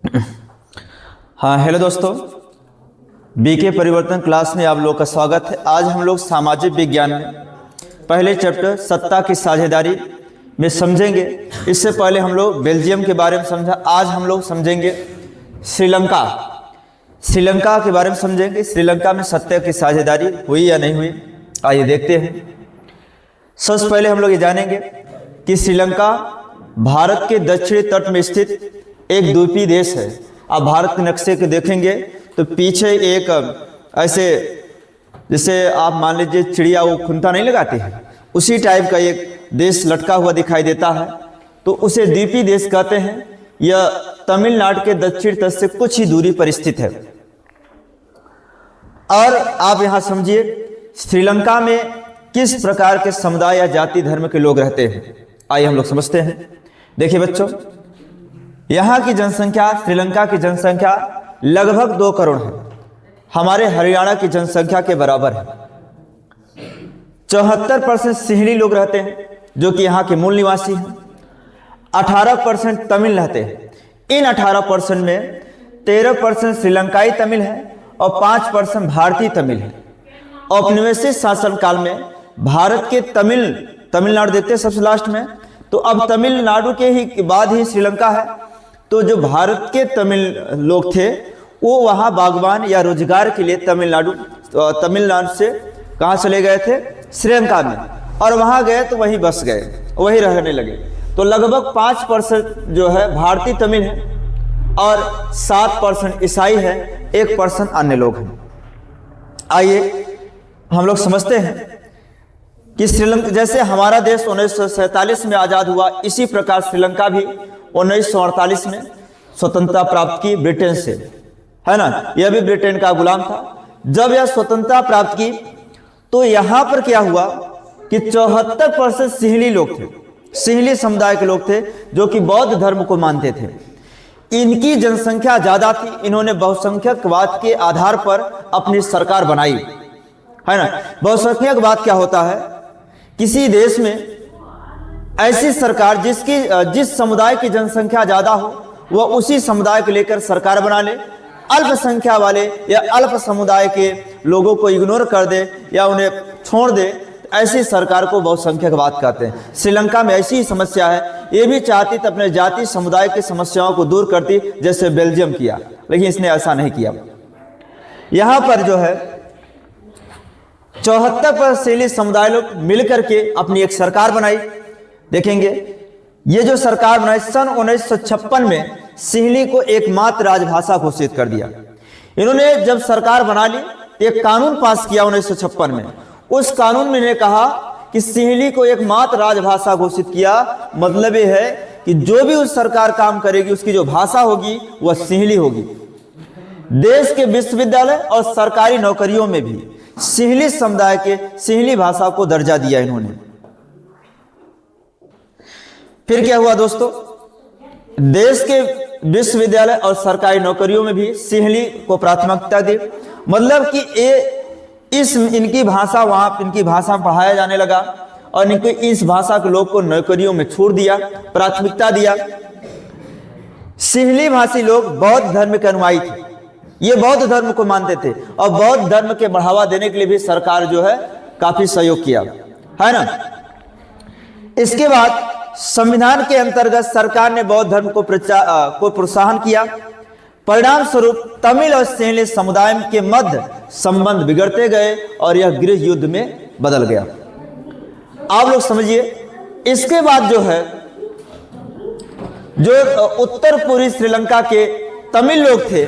हाँ, हेलो दोस्तों, बीके परिवर्तन क्लास में आप लोग का स्वागत है। आज हम लोग सामाजिक विज्ञान में पहले चैप्टर सत्ता की साझेदारी में समझेंगे। इससे पहले हम लोग बेल्जियम के बारे में समझा। आज हम लोग समझेंगे श्रीलंका के बारे में समझेंगे। श्रीलंका में सत्ता की साझेदारी हुई या नहीं हुई, आइए देखते हैं। सबसे पहले हम लोग ये जानेंगे कि श्रीलंका भारत के दक्षिणी तट में स्थित एक द्वीपीय देश है। आप भारत के नक्शे को देखेंगे तो पीछे एक ऐसे, जैसे आप मान लीजिए चिड़िया वो खुंता नहीं लगाते हैं, उसी टाइप का एक देश लटका हुआ दिखाई देता है, तो उसे द्वीपीय देश कहते हैं। यह तमिलनाडु के दक्षिण तट से कुछ ही दूरी पर स्थित है। और आप यहां समझिए श्रीलंका में किस प्रकार के समुदाय या जाति धर्म के लोग रहते हैं, आइए हम लोग समझते हैं। देखिए बच्चों, यहाँ की जनसंख्या, श्रीलंका की जनसंख्या लगभग 2 करोड़ है। हमारे हरियाणा की जनसंख्या के बराबर है। 74% सिंहली लोग रहते हैं जो कि यहाँ के मूल निवासी हैं। 18% तमिल रहते हैं। इन 18% में 13% श्रीलंकाई तमिल है और 5% भारतीय तमिल है। औपनिवेशिक शासनकाल में भारत के तमिलनाडु देखते हैं सबसे लास्ट में, तो अब तमिलनाडु के ही बाद ही श्रीलंका है। तो जो भारत के तमिल लोग थे वो वहाँ बागवान या रोजगार के लिए तमिलनाडु से कहाँ चले गए थे, श्रीलंका में, और वहाँ गए तो वहीं बस गए, वहीं रहने लगे। तो लगभग 5% जो है भारतीय तमिल है और 7% ईसाई है, 1% अन्य लोग हैं। आइए हम लोग समझते हैं कि श्रीलंका, जैसे हमारा देश 1947 में आज़ाद हुआ, इसी प्रकार श्रीलंका भी 1948 में स्वतंत्रता प्राप्त की ब्रिटेन से, है ना। यह भी ब्रिटेन का गुलाम था। जब यह स्वतंत्रता प्राप्त की तो यहाँ पर क्या हुआ कि 74% सिंहली लोग थे, सिंहली समुदाय के लोग थे जो कि बौद्ध धर्म को मानते थे। इनकी जनसंख्या ज़्यादा थी। इन्होंने बहुसंख्यकवाद के आधार पर अपनी सरकार बनाई, है ना। बहुसंख्यकवाद क्या होता है? किसी देश में ऐसी सरकार जिस समुदाय की जनसंख्या ज्यादा हो वह उसी समुदाय को लेकर सरकार बना ले। अल्पसंख्या वाले या अल्प समुदाय के लोगों को इग्नोर कर दे या उन्हें छोड़ दे, ऐसी सरकार को बहुसंख्यकवाद कहते हैं। श्रीलंका में ऐसी ही समस्या है। ये भी चाहती तो अपने जाति समुदाय की समस्याओं को दूर करती, जैसे बेल्जियम किया, लेकिन इसने ऐसा नहीं किया। यहाँ पर जो है 74% सिंहली समुदाय लोग मिलकर के अपनी एक सरकार बनाई। देखेंगे ये जो सरकार बनाई सन 1956 में सिंहली को एकमात्र राजभाषा घोषित कर दिया। इन्होंने जब सरकार बना ली एक कानून पास किया 1956 में। उस कानून में इन्होंने कहा कि सिंहली को एकमात्र राजभाषा घोषित किया। मतलब ये है कि जो भी उस सरकार काम करेगी उसकी जो भाषा होगी वह सिंहली होगी। देश के विश्वविद्यालय और सरकारी नौकरियों में भी सिंहली समुदाय के सिंहली भाषा को दर्जा दिया इन्होंने। फिर क्या हुआ दोस्तों, देश के विश्वविद्यालय और सरकारी नौकरियों में भी सिंहली को प्राथमिकता दी। मतलब कि इनकी भाषा वहां इनकी भाषा पढ़ाया जाने लगा और इनको इस भाषा के लोग को नौकरियों में छोड़ दिया, प्राथमिकता दिया। सिंहली भाषी लोग बौद्ध धर्म के अनुयायी थे। ये बौद्ध धर्म को मानते थे और बौद्ध धर्म के बढ़ावा देने के लिए भी सरकार जो है काफी सहयोग किया, है ना। इसके बाद संविधान के अंतर्गत सरकार ने बौद्ध धर्म को प्रोत्साहन किया। परिणाम स्वरूप तमिल और सिंहली समुदाय के मध्य संबंध बिगड़ते गए और यह गृह युद्ध में बदल गया। आप लोग समझिए, इसके बाद जो है जो उत्तर पूर्वी श्रीलंका के तमिल लोग थे,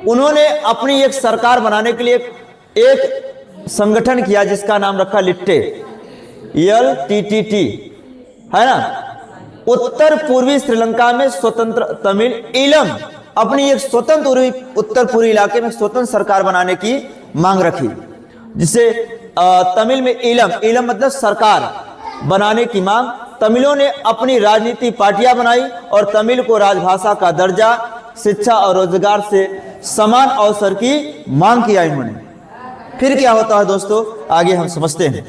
उन्होंने अपनी एक सरकार बनाने के लिए एक संगठन किया जिसका नाम रखा लिट्टे, LTTT, है ना। उत्तर पूर्वी श्रीलंका में स्वतंत्र तमिल ईलम अपनी एक स्वतंत्र उत्तर पूर्वी इलाके में स्वतंत्र सरकार बनाने की मांग रखी, जिसे तमिल में ईलम मतलब सरकार बनाने की मांग। तमिलों ने अपनी राजनीतिक पार्टियां बनाई और तमिल को राजभाषा का दर्जा, शिक्षा और रोजगार से समान अवसर की मांग किया इन्होंने। फिर क्या होता है दोस्तों, आगे हम समझते हैं।